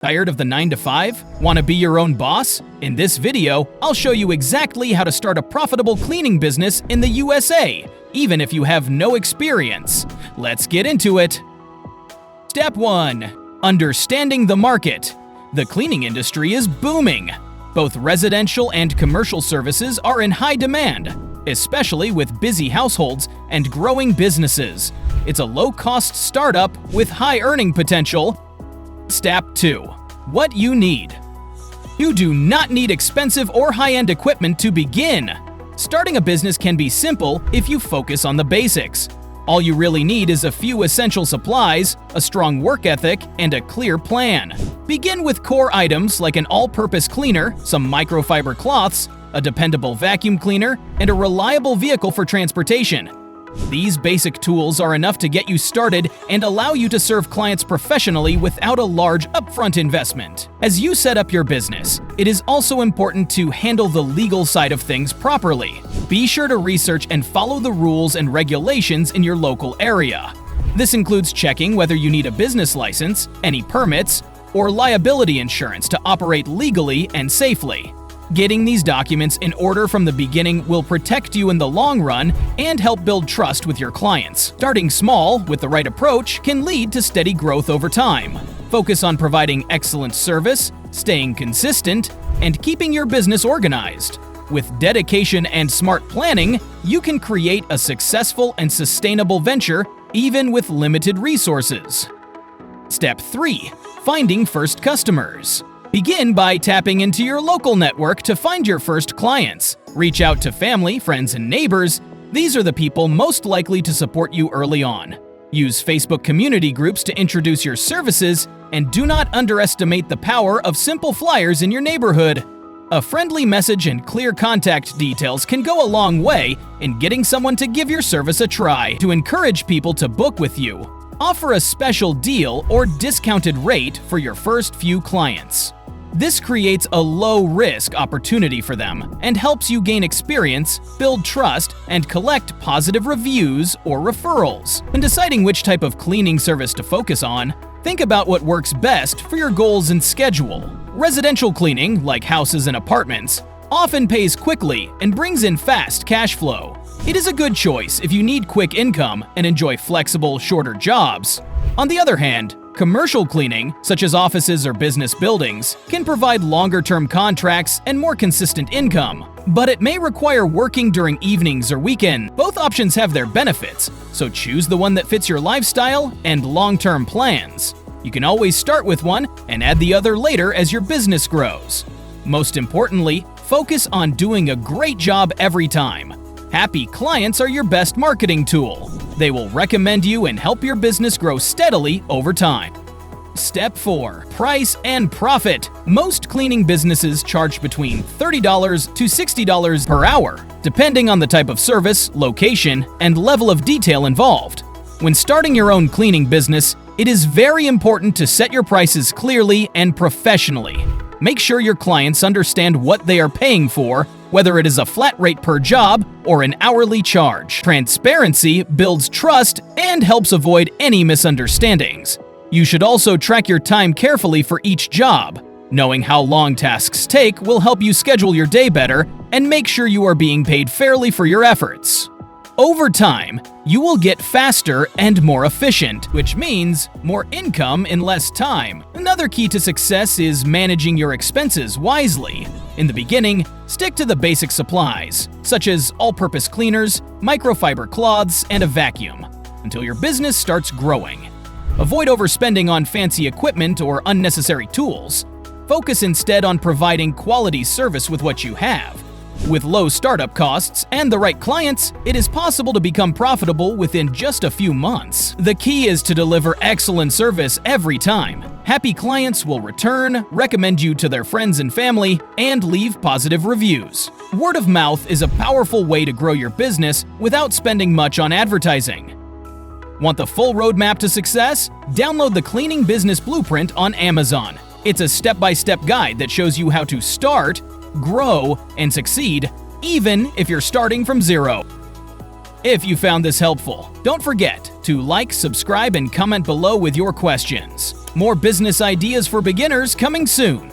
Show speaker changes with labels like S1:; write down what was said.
S1: Tired of the 9-to-5? Want to be your own boss? In this video, I'll show you exactly how to start a profitable cleaning business in the USA, even if you have no experience. Let's get into it. Step 1. Understanding the market. The cleaning industry is booming. Both residential and commercial services are in high demand, especially with busy households and growing businesses. It's a low-cost startup with high earning potential. Step 2. What you need. You do not need expensive or high-end equipment to begin. Starting a business can be simple if you focus on the basics. All you really need is a few essential supplies, a strong work ethic, and a clear plan. Begin with core items like an all-purpose cleaner, some microfiber cloths, a dependable vacuum cleaner, and a reliable vehicle for transportation. These basic tools are enough to get you started and allow you to serve clients professionally without a large upfront investment. As you set up your business, it is also important to handle the legal side of things properly. Be sure to research and follow the rules and regulations in your local area. This includes checking whether you need a business license, any permits, or liability insurance to operate legally and safely. Getting these documents in order from the beginning will protect you in the long run and help build trust with your clients. Starting small with the right approach can lead to steady growth over time. Focus on providing excellent service, staying consistent, and keeping your business organized. With dedication and smart planning, you can create a successful and sustainable venture even with limited resources. Step 3. Finding first customers. Begin by tapping into your local network to find your first clients. Reach out to family, friends, and neighbors. These are the people most likely to support you early on. Use Facebook community groups to introduce your services, and do not underestimate the power of simple flyers in your neighborhood. A friendly message and clear contact details can go a long way in getting someone to give your service a try. To encourage people to book with you, offer a special deal or discounted rate for your first few clients. This creates a low-risk opportunity for them and helps you gain experience, build trust, and collect positive reviews or referrals. When deciding which type of cleaning service to focus on, think about what works best for your goals and schedule. Residential cleaning, like houses and apartments, often pays quickly and brings in fast cash flow. It is a good choice if you need quick income and enjoy flexible, shorter jobs. On the other hand, commercial cleaning, such as offices or business buildings, can provide longer-term contracts and more consistent income, but it may require working during evenings or weekends. Both options have their benefits, so choose the one that fits your lifestyle and long-term plans. You can always start with one and add the other later as your business grows. Most importantly, focus on doing a great job every time. Happy clients are your best marketing tool. They will recommend you and help your business grow steadily over time. Step 4. Price and profit. Most cleaning businesses charge between $30 to $60 per hour, depending on the type of service, location, and level of detail involved. When starting your own cleaning business, it is very important to set your prices clearly and professionally. Make sure your clients understand what they are paying for, whether it is a flat rate per job or an hourly charge. Transparency builds trust and helps avoid any misunderstandings. You should also track your time carefully for each job. Knowing how long tasks take will help you schedule your day better and make sure you are being paid fairly for your efforts. Over time, you will get faster and more efficient, which means more income in less time. Another key to success is managing your expenses wisely. In the beginning, stick to the basic supplies, such as all-purpose cleaners, microfiber cloths, and a vacuum, until your business starts growing. Avoid overspending on fancy equipment or unnecessary tools. Focus instead on providing quality service with what you have. With low startup costs and the right clients, it is possible to become profitable within just a few months. The key is to deliver excellent service every time. Happy clients will return, recommend you to their friends and family, and leave positive reviews. Word of mouth is a powerful way to grow your business without spending much on advertising. Want the full roadmap to success? Download the Cleaning Business Blueprint on Amazon. It's a step-by-step guide that shows you how to start, grow, and succeed, even if you're starting from zero. If you found this helpful, don't forget to like, subscribe, and comment below with your questions. More business ideas for beginners coming soon.